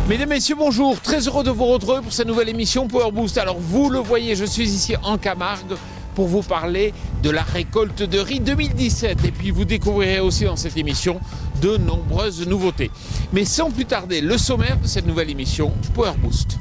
Mesdames, Messieurs, bonjour. Très heureux de vous retrouver pour cette nouvelle émission Power Boost. Alors, vous le voyez, je suis ici en Camargue pour vous parler de la récolte de riz 2017. Et puis, vous découvrirez aussi dans cette émission de nombreuses nouveautés. Mais sans plus tarder, le sommaire de cette nouvelle émission Power Boost.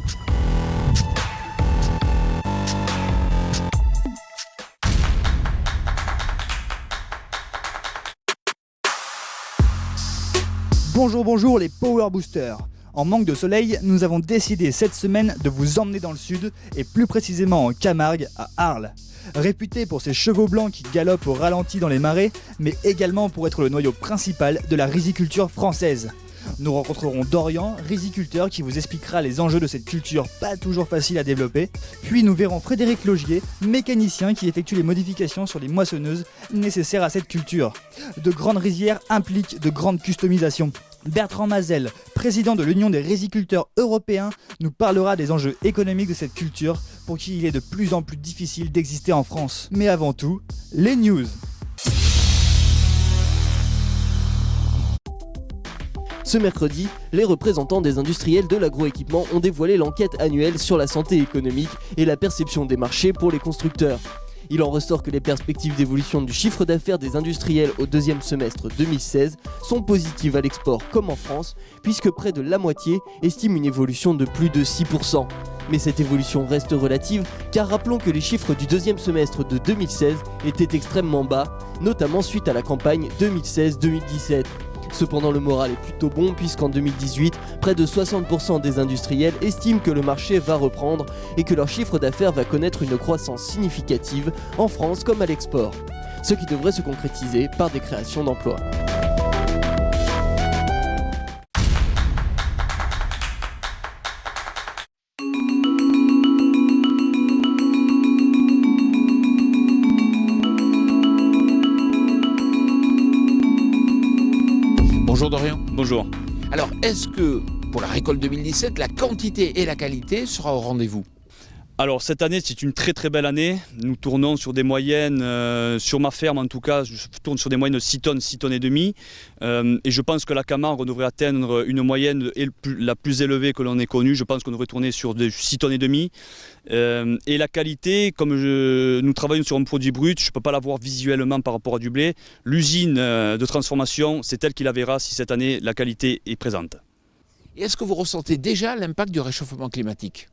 Bonjour les Power Boosters. En manque de soleil, nous avons décidé cette semaine de vous emmener dans le sud et plus précisément en Camargue, à Arles. Réputé pour ses chevaux blancs qui galopent au ralenti dans les marais, mais également pour être le noyau principal de la riziculture française. Nous rencontrerons Dorian, riziculteur, qui vous expliquera les enjeux de cette culture pas toujours facile à développer. Puis nous verrons Frédéric Logier, mécanicien qui effectue les modifications sur les moissonneuses nécessaires à cette culture. De grandes rizières impliquent de grandes customisations. Bertrand Mazel, président de l'Union des riziculteurs européens, nous parlera des enjeux économiques de cette culture pour qui il est de plus en plus difficile d'exister en France. Mais avant tout, les news. Ce mercredi, les représentants des industriels de l'agroéquipement ont dévoilé l'enquête annuelle sur la santé économique et la perception des marchés pour les constructeurs. Il en ressort que les perspectives d'évolution du chiffre d'affaires des industriels au deuxième semestre 2016 sont positives à l'export comme en France, puisque près de la moitié estiment une évolution de plus de 6%. Mais cette évolution reste relative, car rappelons que les chiffres du deuxième semestre de 2016 étaient extrêmement bas, notamment suite à la campagne 2016-2017. Cependant, le moral est plutôt bon puisqu'en 2018, près de 60% des industriels estiment que le marché va reprendre et que leur chiffre d'affaires va connaître une croissance significative en France comme à l'export, ce qui devrait se concrétiser par des créations d'emplois. Bonjour Dorian. Bonjour. Alors, est-ce que pour la récolte 2017, la quantité et la qualité sera au rendez-vous ? Alors cette année c'est une très belle année. Nous tournons sur des moyennes, sur ma ferme en tout cas, je tourne sur des moyennes de 6 tonnes et demi. Et je pense que la Camargue devrait atteindre une moyenne la plus élevée que l'on ait connue. Je pense qu'on devrait tourner sur des 6 tonnes et demi. Et la qualité, comme nous travaillons sur un produit brut, je ne peux pas la voir visuellement par rapport à du blé. L'usine de transformation, c'est elle qui la verra si cette année la qualité est présente. Et est-ce que vous ressentez déjà l'impact du réchauffement climatique ?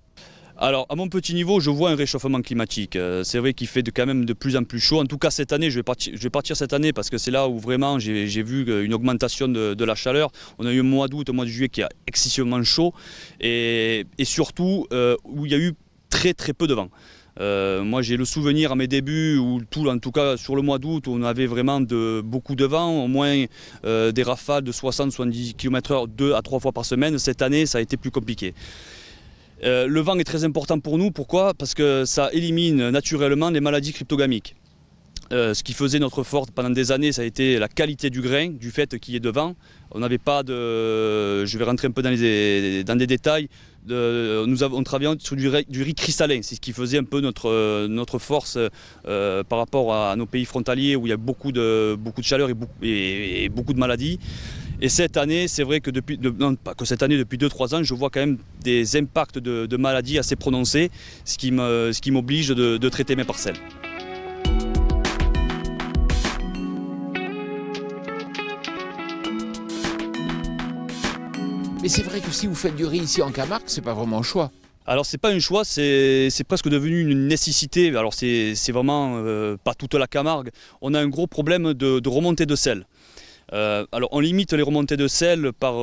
Alors, à mon petit niveau, je vois un réchauffement climatique. C'est vrai qu'il fait quand même de plus en plus chaud. En tout cas, cette année, je vais partir cette année parce que c'est là où vraiment j'ai vu une augmentation de la chaleur. On a eu un mois d'août, un mois de juillet qui est excessivement chaud et surtout où il y a eu très peu de vent. Moi, j'ai le souvenir à mes débuts, en tout cas sur le mois d'août, où on avait vraiment beaucoup de vent, au moins des rafales de 60-70 km/h 2 à 3 fois par semaine. Cette année, ça a été plus compliqué. Le vent est très important pour nous, pourquoi ? Parce que ça élimine naturellement les maladies cryptogamiques. Ce qui faisait notre force pendant des années, ça a été la qualité du grain, du fait qu'il y ait de vent. On n'avait pas de... Je vais rentrer un peu dans des détails. On travaillait sur du riz cristallin, c'est ce qui faisait un peu notre force par rapport à nos pays frontaliers où il y a beaucoup de chaleur et beaucoup de maladies. Et cette année, c'est vrai que depuis 2-3 ans, je vois quand même des impacts de maladies assez prononcés, ce qui m'oblige de traiter mes parcelles. Mais c'est vrai que si vous faites du riz ici en Camargue, c'est pas vraiment un choix. Alors c'est pas un choix, c'est presque devenu une nécessité. Alors c'est vraiment pas toute la Camargue. On a un gros problème de remontée de sel. Alors on limite les remontées de sel par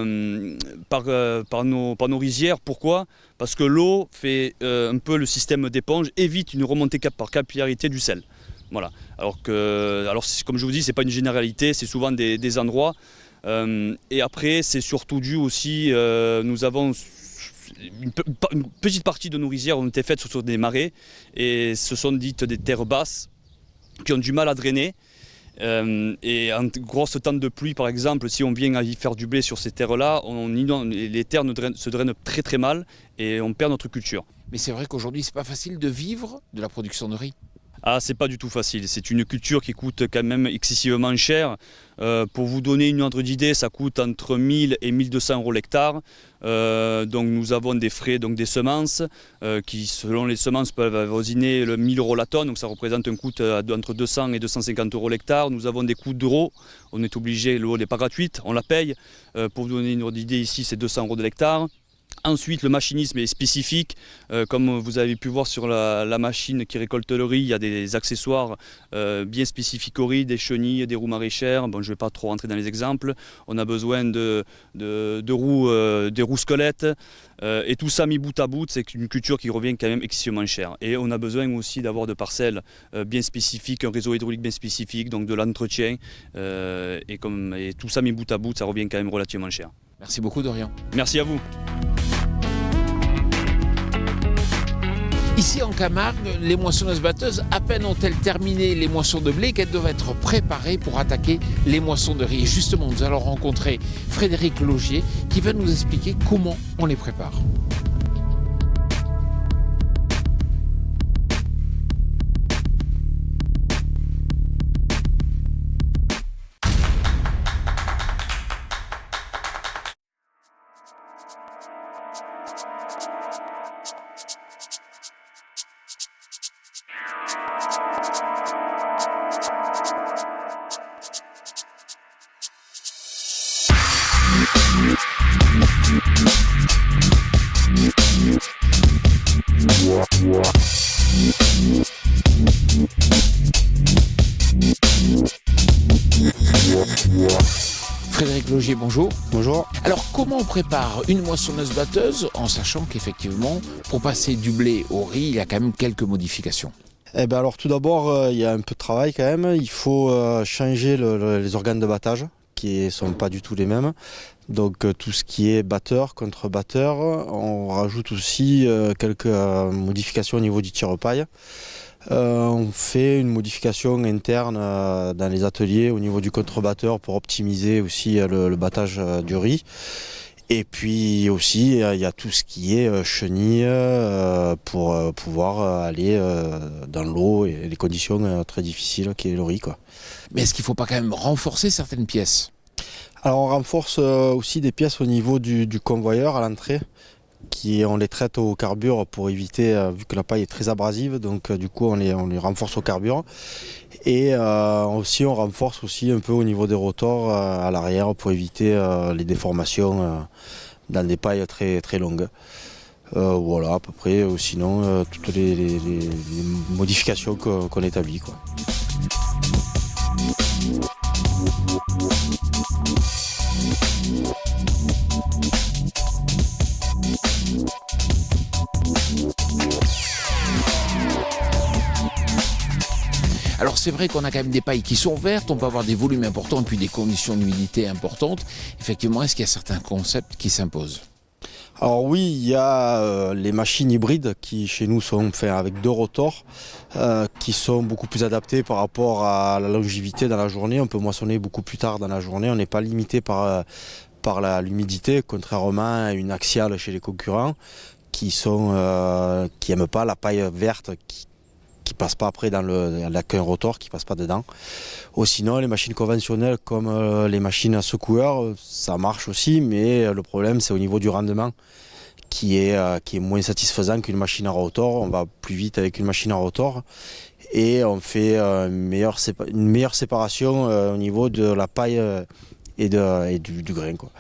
nos rizières. Pourquoi ? Parce que l'eau fait un peu le système d'éponge, évite une remontée par capillarité du sel. Voilà. Alors comme je vous dis, c'est pas une généralité, c'est souvent des endroits. Et après, c'est surtout dû aussi, nous avons une petite partie de nos rizières ont été faites sur des marais et ce sont dites des terres basses qui ont du mal à drainer. Et en grosse temps de pluie, par exemple, si on vient à y faire du blé sur ces terres-là, les terres se drainent très mal et on perd notre culture. Mais c'est vrai qu'aujourd'hui, c'est pas facile de vivre de la production de riz. Ah, c'est pas du tout facile. C'est une culture qui coûte quand même excessivement cher. Pour vous donner une ordre d'idée, ça coûte entre 1000 et 1200 euros l'hectare. Donc nous avons des frais, donc des semences, qui selon les semences peuvent avoisiner le 1000 euros la tonne. Donc ça représente un coût entre 200 et 250 euros l'hectare. Nous avons des coûts d'euro. On est obligé, l'eau n'est pas gratuite, on la paye. Pour vous donner une ordre d'idée, ici c'est 200 euros de l'hectare. Ensuite, le machinisme est spécifique. Comme vous avez pu voir sur la machine qui récolte le riz, il y a des accessoires bien spécifiques au riz, des chenilles, des roues maraîchères. Bon, je ne vais pas trop rentrer dans les exemples. On a besoin de roues, des roues squelettes. Et tout ça mis bout à bout, c'est une culture qui revient quand même excessivement cher. Et on a besoin aussi d'avoir de parcelles bien spécifiques, un réseau hydraulique bien spécifique, donc de l'entretien. Et tout ça mis bout à bout, ça revient quand même relativement cher. Merci beaucoup Dorian. Merci à vous. Ici en Camargue, les moissonneuses-batteuses, à peine ont-elles terminé les moissons de blé qu'elles doivent être préparées pour attaquer les moissons de riz. Et justement, nous allons rencontrer Frédéric Logier qui va nous expliquer comment on les prépare. Frédéric Logier, bonjour. Bonjour. Alors, comment on prépare une moissonneuse-batteuse en sachant qu'effectivement, pour passer du blé au riz, il y a quand même quelques modifications? Eh ben alors tout d'abord, il y a un peu de travail quand même. Il faut changer les organes de battage qui ne sont pas du tout les mêmes. Donc tout ce qui est batteur, contre-batteur. On rajoute aussi quelques modifications au niveau du tire-paille. On fait une modification interne dans les ateliers au niveau du contre-batteur pour optimiser aussi le battage du riz. Et puis aussi, il y a tout ce qui est chenille pour pouvoir aller dans l'eau et les conditions très difficiles qu'est le riz, quoi. Mais est-ce qu'il ne faut pas quand même renforcer certaines pièces? Alors on renforce aussi des pièces au niveau du convoyeur à l'entrée, on les traite au carbure pour éviter, vu que la paille est très abrasive, donc du coup on les renforce au carbure. Et aussi on renforce aussi un peu au niveau des rotors à l'arrière pour éviter les déformations dans des pailles très, très longues. Voilà à peu près, sinon toutes les modifications qu'on établit, quoi. Alors c'est vrai qu'on a quand même des pailles qui sont vertes, on peut avoir des volumes importants et puis des conditions d'humidité importantes. Effectivement, est-ce qu'il y a certains concepts qui s'imposent? Alors oui, il y a les machines hybrides qui chez nous sont faites avec 2 rotors qui sont beaucoup plus adaptés par rapport à la longévité dans la journée. On peut moissonner beaucoup plus tard dans la journée, on n'est pas limité par l'humidité, contrairement à une axiale chez les concurrents qui n'aiment pas la paille verte qui passe pas après dans qu'un rotor, qui passe pas dedans. Ou sinon, les machines conventionnelles comme les machines à secoueur, ça marche aussi, mais le problème c'est au niveau du rendement qui est moins satisfaisant qu'une machine à rotor. On va plus vite avec une machine à rotor et on fait une meilleure séparation au niveau de la paille et du grain, quoi.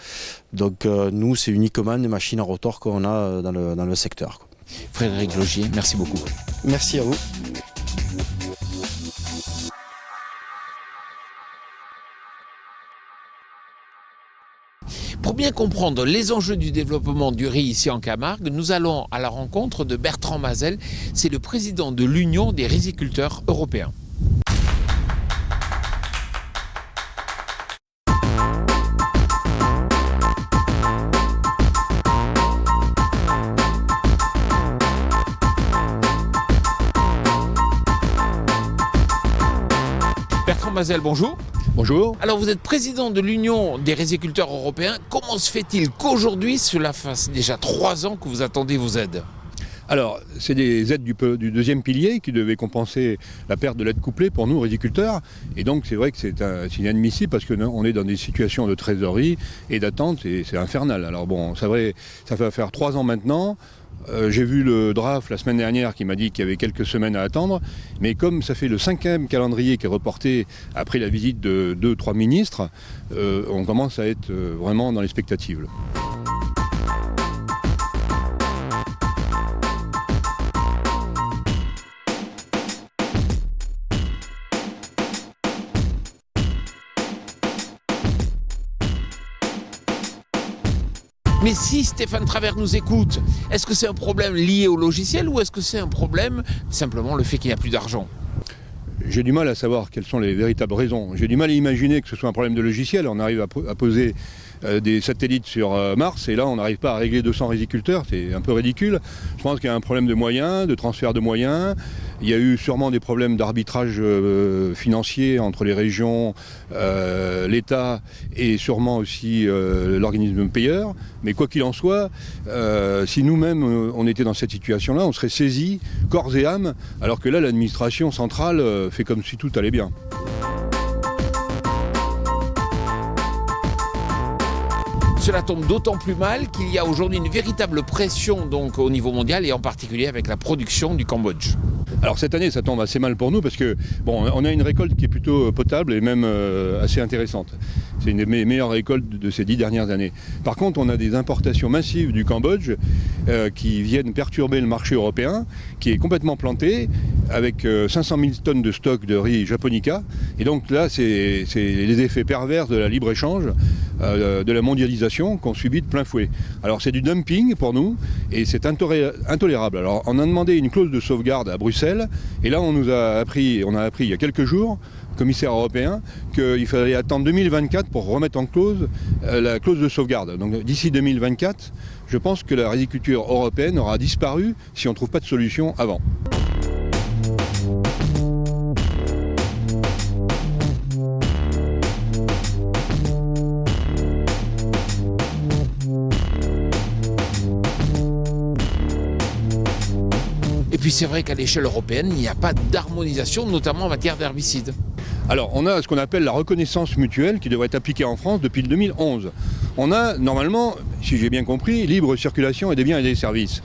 Donc nous, c'est uniquement des machines à rotor qu'on a dans le secteur, quoi. Frédéric Logier, merci beaucoup. Merci à vous. Pour bien comprendre les enjeux du développement du riz ici en Camargue, nous allons à la rencontre de Bertrand Mazel, c'est le président de l'Union des riziculteurs européens. Bertrand Mazel, bonjour. Bonjour. Alors vous êtes président de l'Union des riziculteurs européens. Comment se fait-il qu'aujourd'hui, cela fasse déjà 3 ans que vous attendez vos aides? Alors, c'est des aides du deuxième pilier qui devaient compenser la perte de l'aide couplée pour nous, riziculteurs. Et donc, c'est vrai que c'est inadmissible parce qu'on est dans des situations de trésorerie et d'attente et c'est infernal. Alors bon, ça va faire 3 ans maintenant. J'ai vu le draft la semaine dernière qui m'a dit qu'il y avait quelques semaines à attendre. Mais comme ça fait le 5e calendrier qui est reporté après la visite de 2-3 ministres, on commence à être vraiment dans l'expectative. Mais si Stéphane Travers nous écoute, est-ce que c'est un problème lié au logiciel ou est-ce que c'est un problème simplement le fait qu'il n'y a plus d'argent ? J'ai du mal à savoir quelles sont les véritables raisons. J'ai du mal à imaginer que ce soit un problème de logiciel. On arrive à poser des satellites sur Mars et là on n'arrive pas à régler 200 riziculteurs, c'est un peu ridicule. Je pense qu'il y a un problème de moyens, de transfert de moyens. Il y a eu sûrement des problèmes d'arbitrage financier entre les régions, l'État et sûrement aussi l'organisme payeur. Mais quoi qu'il en soit, si nous-mêmes on était dans cette situation-là, on serait saisis corps et âme, alors que là l'administration centrale fait comme si tout allait bien. Cela tombe d'autant plus mal qu'il y a aujourd'hui une véritable pression donc, au niveau mondial et en particulier avec la production du Cambodge. Alors cette année ça tombe assez mal pour nous parce que bon, on a une récolte qui est plutôt potable et même assez intéressante. C'est une des meilleures récoltes de ces 10 dernières années. Par contre on a des importations massives du Cambodge qui viennent perturber le marché européen, qui est complètement planté avec 500 000 tonnes de stock de riz japonica. Et donc là c'est les effets pervers de la libre-échange, de la mondialisation qu'on subit de plein fouet. Alors c'est du dumping pour nous et c'est intolérable. Alors on a demandé une clause de sauvegarde à Bruxelles et là on a appris il y a quelques jours, commissaire européen, qu'il fallait attendre 2024 pour remettre en cause la clause de sauvegarde. Donc d'ici 2024, je pense que la riziculture européenne aura disparu si on ne trouve pas de solution avant. Et puis c'est vrai qu'à l'échelle européenne, il n'y a pas d'harmonisation, notamment en matière d'herbicides. Alors on a ce qu'on appelle la reconnaissance mutuelle qui devrait être appliquée en France depuis le 2011. On a normalement, si j'ai bien compris, libre circulation des biens et des services.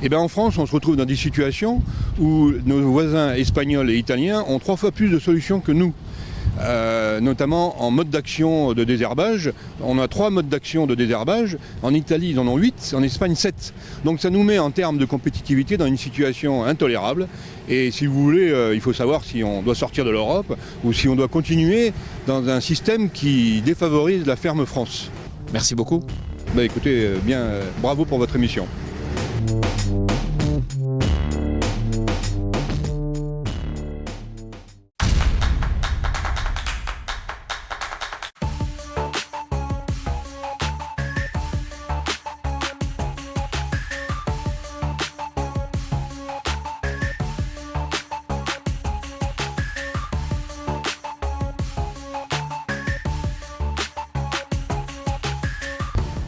Et bien en France, on se retrouve dans des situations où nos voisins espagnols et italiens ont 3 fois plus de solutions que nous. Notamment en mode d'action de désherbage. On a 3 modes d'action de désherbage. En Italie, ils en ont 8, en Espagne, 7. Donc ça nous met en termes de compétitivité dans une situation intolérable. Et si vous voulez, il faut savoir si on doit sortir de l'Europe ou si on doit continuer dans un système qui défavorise la ferme France. Merci beaucoup. Écoutez, bravo pour votre émission.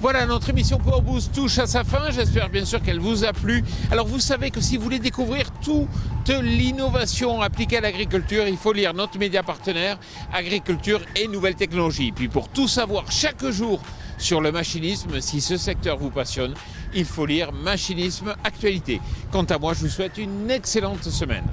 Voilà, notre émission Power Boost touche à sa fin. J'espère bien sûr qu'elle vous a plu. Alors vous savez que si vous voulez découvrir toute l'innovation appliquée à l'agriculture, il faut lire notre média partenaire Agriculture et Nouvelles Technologies. Puis pour tout savoir chaque jour sur le machinisme, si ce secteur vous passionne, il faut lire Machinisme Actualité. Quant à moi, je vous souhaite une excellente semaine.